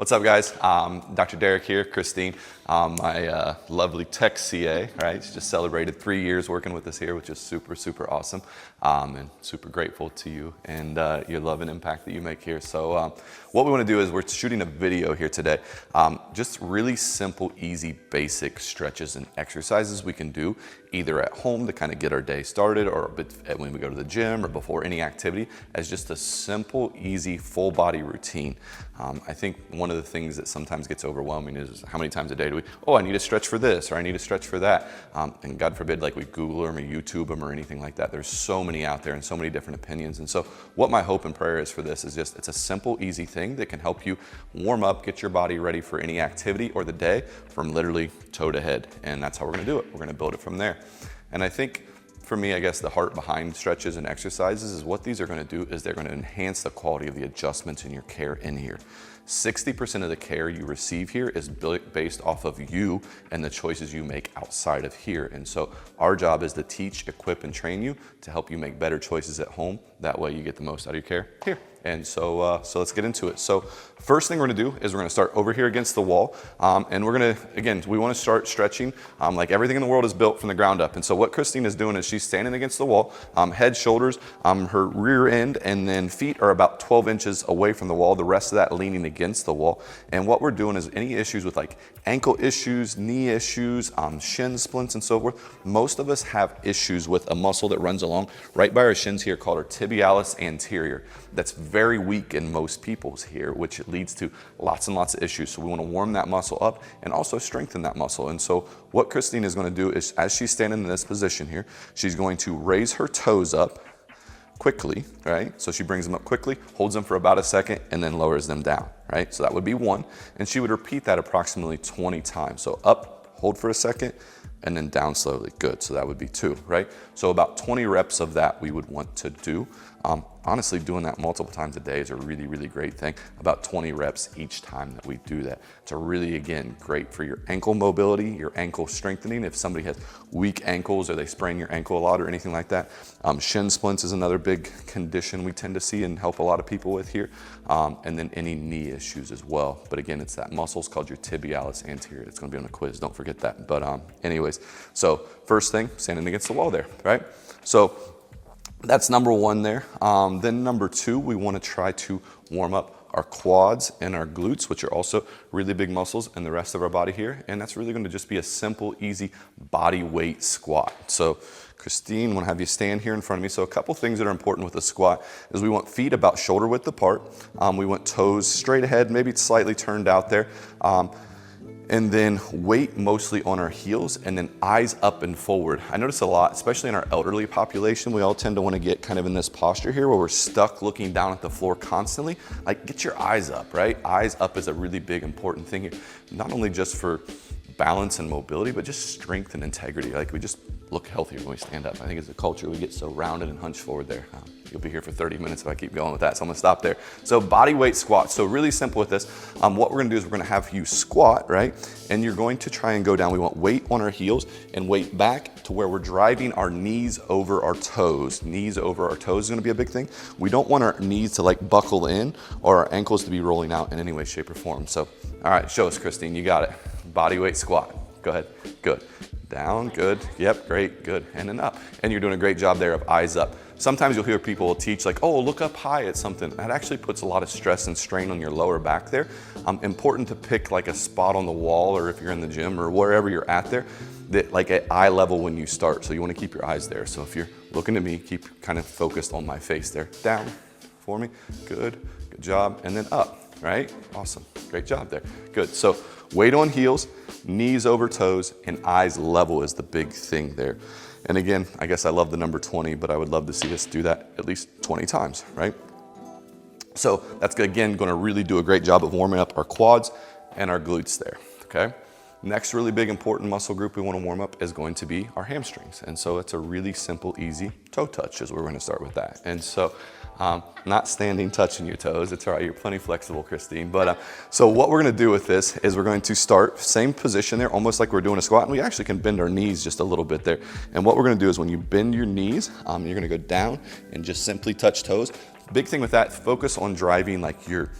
What's up, guys? Dr. Derek here, Christine, my lovely tech CA, right? She just celebrated 3 years working with us here, which is super, super awesome, and super grateful to you and your love and impact that you make here. So what we want to do is we're shooting a video here today, just really simple, easy, basic stretches and exercises we can do either at home to kind of get our day started or when we go to the gym or before any activity as just a simple, easy, full body routine. I think one of the things that sometimes gets overwhelming is how many times a day do we, oh, I need to stretch for this or I need to stretch for that. And God forbid, like we Google them or YouTube them or anything like that. There's so many out there and so many different opinions. And so what my hope and prayer is for this is just, it's a simple, easy thing that can help you warm up, get your body ready for any activity or the day from literally toe to head. And that's how we're gonna do it. We're gonna build it from there. And I think for me, I guess the heart behind stretches and exercises is what these are gonna do is they're gonna enhance the quality of the adjustments in your care in here. 60% of the care you receive here is based off of you and the choices you make outside of here. And so our job is to teach, equip, and train you to help you make better choices at home. That way you get the most out of your care here. And so let's get into it. So first thing we're gonna do is we're gonna start over here against the wall. And we're gonna, again, we wanna start stretching like everything in the world is built from the ground up. And so what Christine is doing is she's standing against the wall, head, shoulders, her rear end, and then feet are about 12 inches away from the wall. The rest of that leaning against the wall. And what we're doing is any issues with like ankle issues, knee issues, shin splints and so forth. Most of us have issues with a muscle that runs along right by our shins here called our tibialis anterior. That's very weak in most people's here, which leads to lots and lots of issues. So we want to warm that muscle up and also strengthen that muscle. And so what Christine is going to do is as she's standing in this position here, she's going to raise her toes up quickly, right? So she brings them up quickly, holds them for about a second, and then lowers them down, right? So that would be one. And she would repeat that approximately 20 times. So up, hold for a second, and then down slowly. Good, so that would be 2, right? So about 20 reps of that we would want to do. Honestly, doing that multiple times a day is a really, really great thing. About 20 reps each time that we do that. It's a really, again, great for your ankle mobility, your ankle strengthening. If somebody has weak ankles or they sprain your ankle a lot or anything like that. Shin splints is another big condition we tend to see and help a lot of people with here. And then any knee issues as well. But again, it's that muscle's called your tibialis anterior. It's gonna be on the quiz, don't forget that. But anyways, so first thing, standing against the wall there, right? So that's number one there. Then number 2, we want to try to warm up our quads and our glutes, which are also really big muscles in the rest of our body here. And that's really going to just be a simple, easy body weight squat. So Christine, I want to have you stand here in front of me. So a couple things that are important with a squat is we want feet about shoulder width apart. We want toes straight ahead, maybe slightly turned out there. And then weight mostly on our heels and then eyes up and forward. I notice a lot, especially in our elderly population, we all tend to want to get kind of in this posture here where we're stuck looking down at the floor constantly. Like get your eyes up, right? Eyes up is a really big important thing here. Not only just for balance and mobility, but just strength and integrity. Like we just look healthier when we stand up. I think as a culture, we get so rounded and hunched forward there. You'll be here for 30 minutes if I keep going with that, so I'm gonna stop there. So body weight squats. So really simple with this. What we're gonna do is we're gonna have you squat, right? And you're going to try and go down. We want weight on our heels and weight back to where we're driving our knees over our toes. Knees over our toes is gonna be a big thing. We don't want our knees to like buckle in or our ankles to be rolling out in any way, shape, or form. So, all right, show us, Christine, you got it. Body weight squat. Go ahead, good. Down, good, yep, great, good, and then up. And you're doing a great job there of eyes up. Sometimes you'll hear people teach like, oh, look up high at something. That actually puts a lot of stress and strain on your lower back there. Important to pick like a spot on the wall or if you're in the gym or wherever you're at there, that like at eye level when you start. So you wanna keep your eyes there. So if you're looking at me, keep kind of focused on my face there. Down for me, good job, and then up, right? Awesome, great job there, good. So weight on heels, knees over toes, and eyes level is the big thing there. And again, I guess I love the number 20, but I would love to see us do that at least 20 times, right? So that's, again, gonna really do a great job of warming up our quads and our glutes there, okay? Next really big important muscle group we wanna warm up is going to be our hamstrings. And so it's a really simple, easy toe touch is where we're gonna start with that. And so not standing, touching your toes. It's all right, you're plenty flexible, Christine. But so what we're gonna do with this is we're going to start same position there, almost like we're doing a squat, and we actually can bend our knees just a little bit there. And what we're gonna do is when you bend your knees, you're gonna go down and just simply touch toes. Big thing with that, focus on driving like your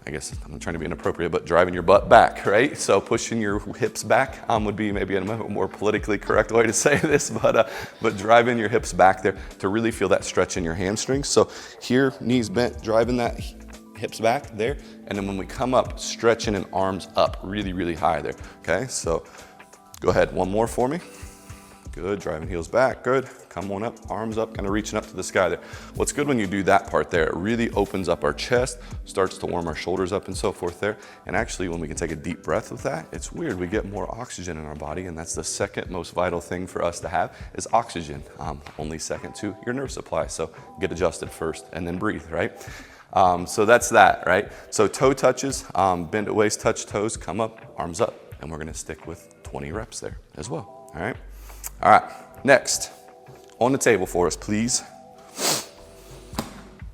I guess I'm not trying to be inappropriate, but driving your butt back, right? So pushing your hips back would be maybe a more politically correct way to say this, but driving your hips back there to really feel that stretch in your hamstrings. So here, knees bent, driving that hips back there, and then when we come up, stretching and arms up really, really high there, okay? So go ahead, one more for me. Good, driving heels back, good. Come on up, arms up, kind of reaching up to the sky there. What's good when you do that part there, it really opens up our chest, starts to warm our shoulders up and so forth there. And actually, when we can take a deep breath with that, it's weird, we get more oxygen in our body, and that's the second most vital thing for us to have is oxygen. Only second to your nerve supply, so get adjusted first and then breathe, right? So that's that, right? So toe touches, bend at waist, touch toes, come up, arms up, and we're gonna stick with 20 reps there as well, all right? All right, next, on the table for us, please.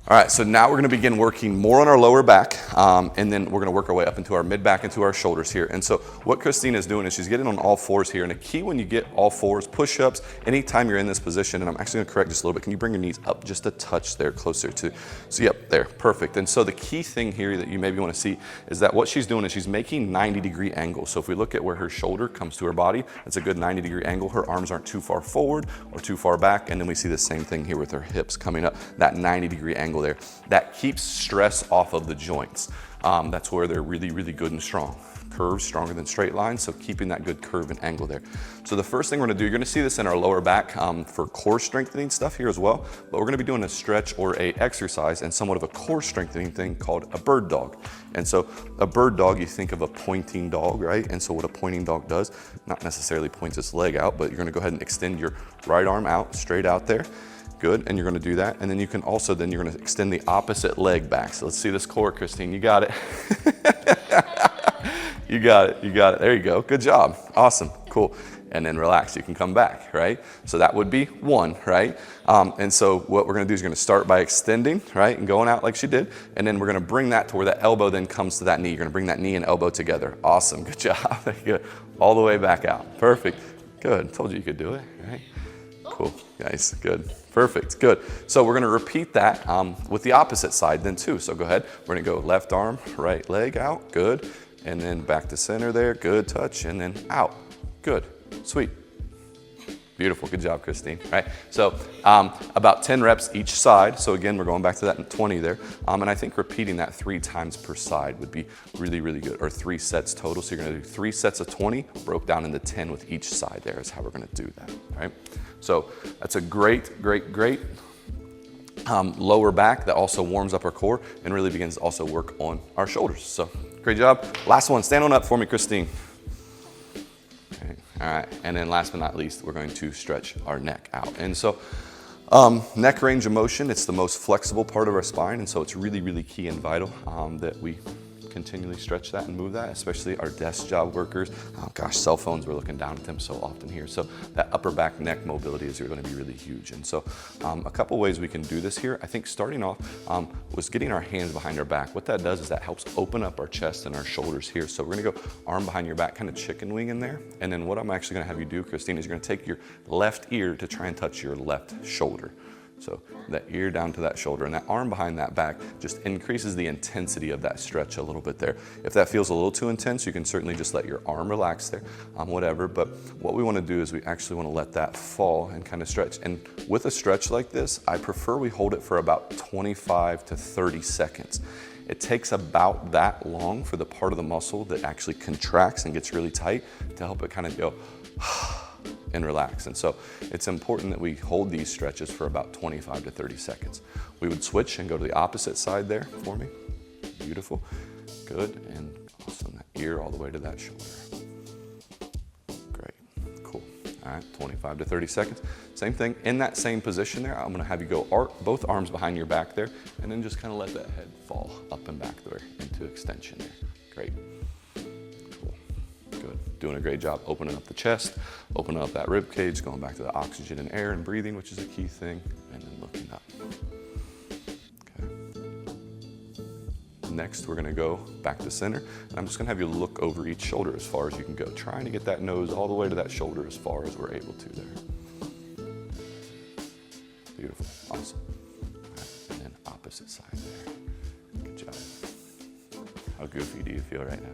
All right, so now we're gonna begin working more on our lower back, and then we're gonna work our way up into our mid-back, into our shoulders here. And so what Christine is doing is she's getting on all fours here, and a key when you get all fours, push-ups, anytime you're in this position, and I'm actually gonna correct just a little bit, can you bring your knees up just a touch there, closer to, so yep, there, perfect. And so the key thing here that you maybe wanna see is that what she's doing is she's making 90-degree angles. So if we look at where her shoulder comes to her body, it's a good 90-degree angle. Her arms aren't too far forward or too far back, and then we see the same thing here with her hips coming up, that 90-degree angle there. That keeps stress off of the joints. That's where they're really, really good and strong. Curves stronger than straight lines, so keeping that good curve and angle there. So the first thing we're gonna do, you're gonna see this in our lower back for core strengthening stuff here as well, but we're gonna be doing a stretch or a exercise and somewhat of a core strengthening thing called a bird dog. And so a bird dog, you think of a pointing dog, right? And so what a pointing dog does, not necessarily points its leg out, but you're gonna go ahead and extend your right arm out, straight out there. Good, and you're gonna do that. And then you can also, then you're gonna extend the opposite leg back. So let's see this core, Christine, you got it. You got it, you got it. There you go, good job, awesome, cool. And then relax, you can come back, right? So that would be one, right? And so what we're gonna do is you're gonna start by extending, right? And going out like she did. And then we're gonna bring that to where that elbow then comes to that knee. You're gonna bring that knee and elbow together. Awesome, good job, good. All the way back out, perfect. Good, told you you could do it, right? Cool, guys, good. Perfect, good. So we're gonna repeat that with the opposite side then too. So go ahead, we're gonna go left arm, right leg out, good. And then back to center there, good touch, and then out, good, sweet. Beautiful, good job, Christine, right? So about 10 reps each side. So again, we're going back to that 20 there. And I think repeating that 3 times per side would be really, really good, or 3 sets total. So you're gonna do 3 sets of 20, broke down into 10 with each side there is how we're gonna do that, right? So that's a great, great, great lower back that also warms up our core and really begins to also work on our shoulders. So great job. Last one, stand on up for me, Christine. Okay. All right, and then last but not least, we're going to stretch our neck out. And so neck range of motion, it's the most flexible part of our spine, and so it's really, really key and vital that we continually stretch that and move that, especially our desk job workers. Oh gosh, cell phones, we're looking down at them so often here. So that upper back neck mobility is going to be really huge. And so a couple ways we can do this here. I think starting off was getting our hands behind our back. What that does is that helps open up our chest and our shoulders here. So we're gonna go arm behind your back, kind of chicken wing in there. And then what I'm actually gonna have you do, Christine, is you're gonna take your left ear to try and touch your left shoulder. So that ear down to that shoulder, and that arm behind that back just increases the intensity of that stretch a little bit there. If that feels a little too intense, you can certainly just let your arm relax there, whatever. But what we want to do is we actually want to let that fall and kind of stretch. And with a stretch like this, I prefer we hold it for about 25 to 30 seconds. It takes about that long for the part of the muscle that actually contracts and gets really tight to help it kind of go and relax. And so it's important that we hold these stretches for about 25 to 30 seconds. We would switch and go to the opposite side there for me. Beautiful, good, and awesome. That ear all the way to that shoulder. Great, cool. All right, 25 to 30 seconds. Same thing, in that same position there, I'm gonna have you go both arms behind your back there, and then just kind of let that head fall up and back there into extension there. Great. Good. Doing a great job opening up the chest, opening up that rib cage, going back to the oxygen and air and breathing, which is a key thing, and then looking up. Okay. Next, we're gonna go back to center, and I'm just gonna have you look over each shoulder as far as you can go, trying to get that nose all the way to that shoulder as far as we're able to there. Beautiful, awesome. Right. And then opposite side there. Good job. How goofy do you feel right now?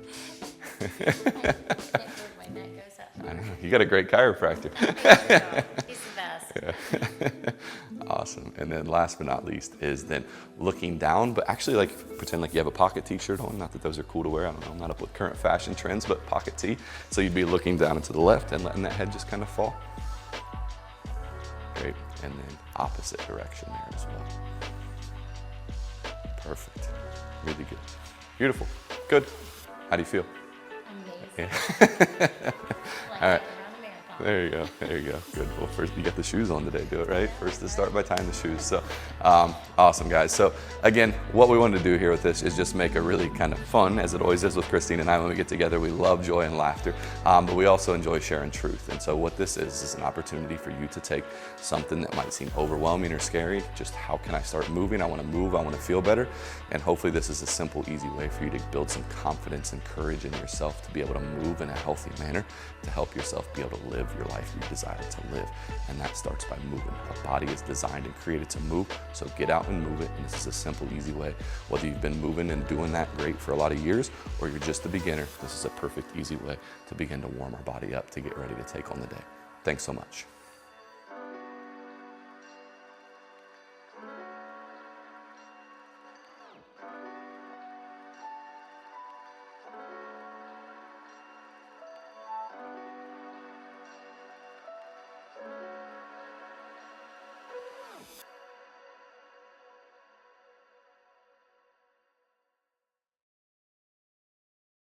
Can't believe my neck goes up. I know. You got a great chiropractor. He's the best. Yeah. Awesome. And then last but not least is then looking down, but actually like pretend like you have a pocket t-shirt on. Not that those are cool to wear. I don't know. I'm not up with current fashion trends, but pocket tee. So you'd be looking down and to the left and letting that head just kind of fall. Great. And then opposite direction there as well. Perfect. Really good. Beautiful. Good. How do you feel? Amazing. Yeah. Like All right. around a marathon. There you go. There you go. Good. Well, first you got the shoes on today. Do it right. First to start by tying the shoes. So, awesome, guys. So again, what we wanted to do here with this is just make a really kind of fun, as it always is with Christine and I when we get together. We love joy and laughter, but we also enjoy sharing truth. And so what this is an opportunity for you to take something that might seem overwhelming or scary. Just how can I start moving? I want to move. I want to feel better. And hopefully this is a simple, easy way for you to build some confidence and courage in yourself to be able to move in a healthy manner, to help yourself be able to live your life you desire to live. And that starts by moving. The body is designed and created to move, so get out and move it. And this is a simple, easy way. Whether you've been moving and doing that great for a lot of years, or you're just a beginner, this is a perfect, easy way to begin to warm our body up to get ready to take on the day. Thanks so much.